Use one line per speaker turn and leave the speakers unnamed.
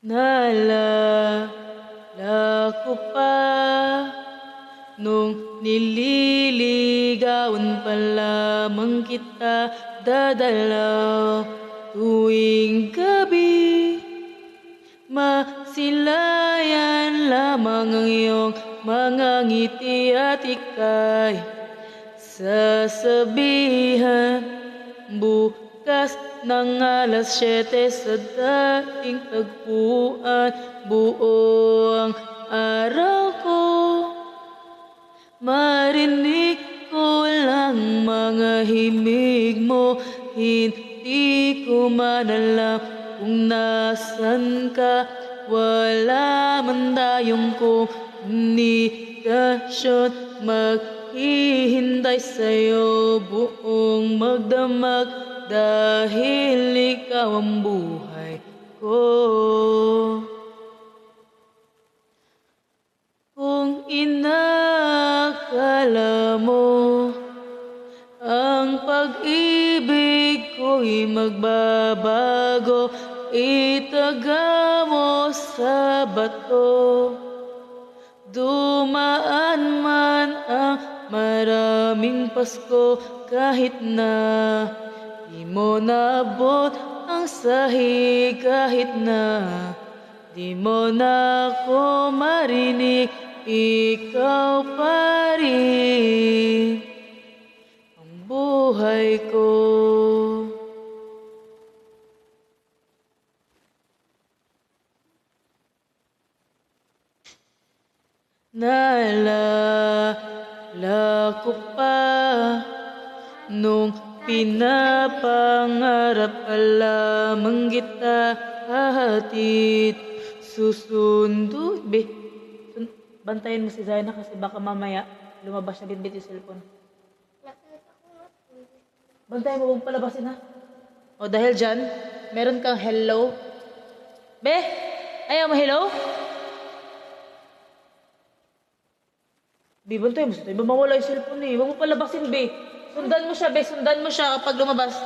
Naalala ko pa nung nililigawan pa lamang kita dadalaw tuwing gabi. Masilayan lamang ang iyong mga ngiti at ika'y sasabihan bukas ng alas 7 sa dating tagpuan. Buong araw ko marinig ko lang mga himig mo. Hindi ko man alam kung nasan ka. Wala man tayong komunikasyon. Maghihintay sa'yo buong magdamag dahil ikaw ang buhay ko. Kung inakala mo ang pag-ibig ko'y magbabago, itaga mo sa bato. Dumaan man ang maraming Pasko, kahit na di mo naabot ang sahig, kahit na di mo na ako marinig, ikaw pa rin ang buhay ko. Naalala ko pa nung pinapangarap pa lamang kita hahatid susundo. Bantayan mo si Zaina kasi baka mamaya lumabas na bitbit yung cellphone. Bantayan mo, huwag palabasin ha. O dahil dyan, meron kang hello. Be, ayaw mo hello? Be, bantayan mo siya. Iba mawala yung cellphone eh. Huwag mo palabasin, be. Sundan mo siya, be. Sundan mo siya kapag lumabas.